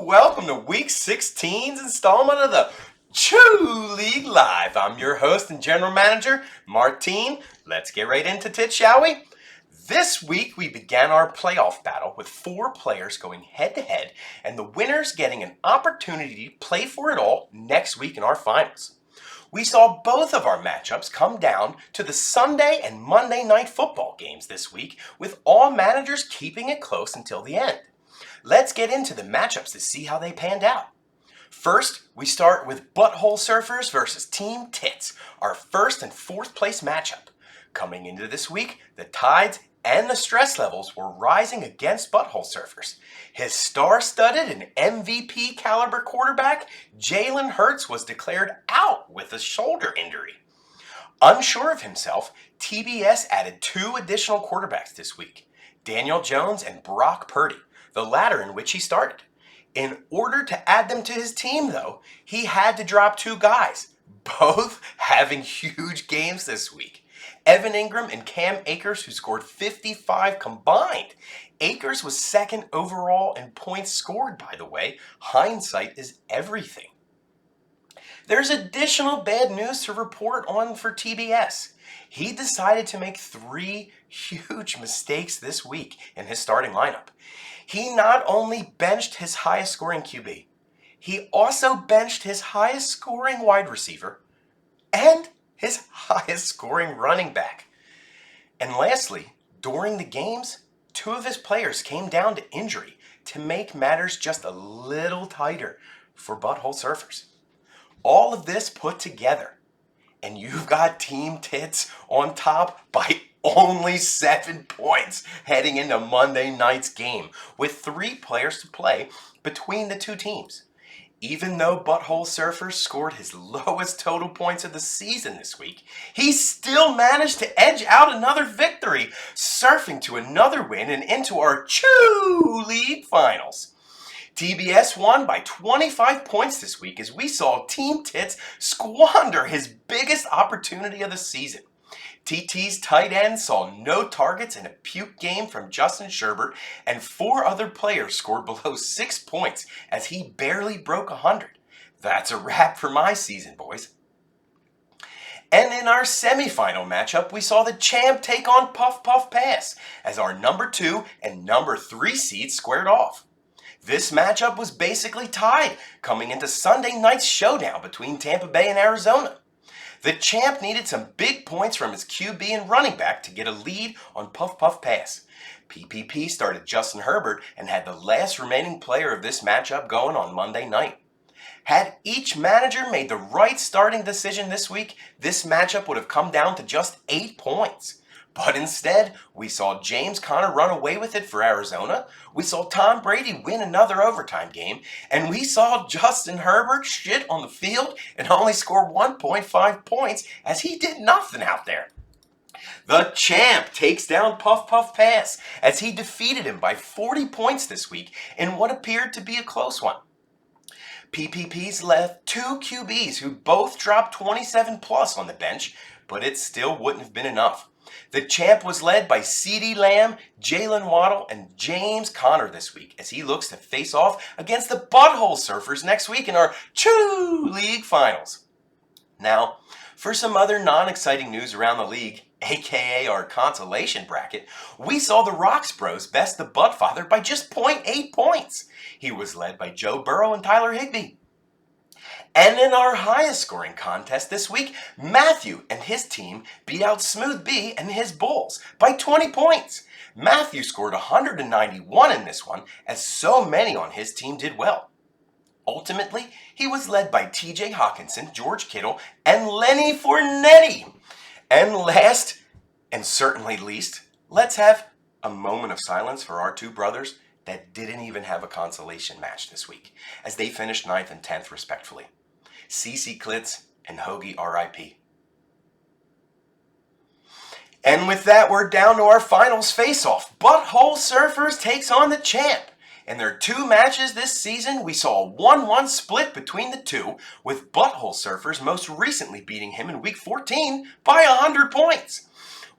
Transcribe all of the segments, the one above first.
Welcome to Week 16's installment of the Choo League Live. I'm your host and general manager, Martine. Let's get right into Tits, shall we? This week we began our playoff battle with 4 players going head-to-head and the winners getting an opportunity to play for it all next week in our finals. We saw both of our matchups come down to the Sunday and Monday night football games this week, with all managers keeping it close until the end. Let's get into the matchups to see how they panned out. First, we start with Butthole Surfers versus Team Tits, our first and fourth place matchup. Coming into this week, the tides and the stress levels were rising against Butthole Surfers. His star-studded and MVP caliber quarterback, Jalen Hurts, was declared out with a shoulder injury. Unsure of himself, TBS added 2 additional quarterbacks this week, Daniel Jones and Brock Purdy, the latter in which he started. In order to add them to his team, though, he had to drop 2 guys, both having huge games this week. Evan Ingram and Cam Akers, who scored 55 combined. Akers was second overall in points scored, by the way. Hindsight is everything. There's additional bad news to report on for TBS. He decided to make 3 huge mistakes this week in his starting lineup. He not only benched his highest scoring QB, he also benched his highest scoring wide receiver and his highest scoring running back. And lastly, during the games, 2 of his players came down to injury to make matters just a little tighter for Butthole Surfers. All of this put together, and you've got Team Tits on top by only 7 points heading into Monday night's game, with 3 players to play between the 2 teams. Even though Butthole Surfers scored his lowest total points of the season this week, he still managed to edge out another victory, surfing to another win and into our Choo League Finals. TBS won by 25 points this week as we saw Team Tits squander his biggest opportunity of the season. TT's tight end saw no targets in a puke game from Justin Sherbert, and 4 other players scored below 6 points as he barely broke 100. That's a wrap for my season, boys. And in our semifinal matchup, we saw the champ take on Puff Puff Pass as our number 2 and number 3 seeds squared off. This matchup was basically tied coming into Sunday night's showdown between Tampa Bay and Arizona. The champ needed some big points from his QB and running back to get a lead on Puff Puff Pass. PPP started Justin Herbert and had the last remaining player of this matchup going on Monday night. Had each manager made the right starting decision this week, this matchup would have come down to just 8 points. But instead, we saw James Conner run away with it for Arizona, we saw Tom Brady win another overtime game, and we saw Justin Herbert shit on the field and only score 1.5 points as he did nothing out there. The champ takes down Puff Puff Pass as he defeated him by 40 points this week in what appeared to be a close one. PPP's left 2 QBs who both dropped 27 plus on the bench, but it still wouldn't have been enough. The champ was led by CeeDee Lamb, Jalen Waddle, and James Conner this week as he looks to face off against the Butthole Surfers next week in our Choo League Finals. Now, for some other non-exciting news around the league, aka our consolation bracket, we saw the Rocks Bros best the Buttfather by just 0.8 points. He was led by Joe Burrow and Tyler Higbee. And in our highest scoring contest this week, Matthew and his team beat out Smooth B and his Bulls by 20 points. Matthew scored 191 in this one, as so many on his team did well. Ultimately, he was led by TJ Hawkinson, George Kittle, and Lenny Fournette. And last, and certainly least, let's have a moment of silence for our 2 brothers that didn't even have a consolation match this week, as they finished 9th and 10th respectfully. CC Klitz and Hoagie RIP. And with that, we're down to our finals face-off. Butthole Surfers takes on the champ. In their 2 matches this season, we saw a 1-1 split between the 2, with Butthole Surfers most recently beating him in Week 14 by 100 points.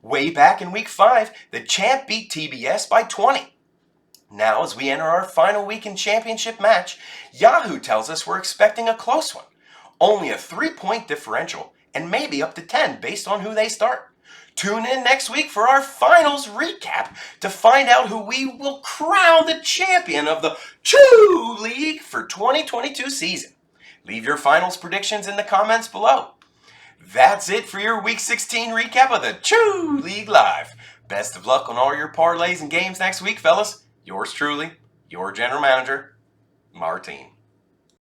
Way back in Week 5, the champ beat TBS by 20. Now, as we enter our final weekend championship match, Yahoo tells us we're expecting a close one. Only a 3-point differential, and maybe up to 10 based on who they start. Tune in next week for our finals recap to find out who we will crown the champion of the Choo League for 2022 season. Leave your finals predictions in the comments below. That's it for your Week 16 recap of the Choo League Live. Best of luck on all your parlays and games next week, fellas. Yours truly, your general manager, Martine.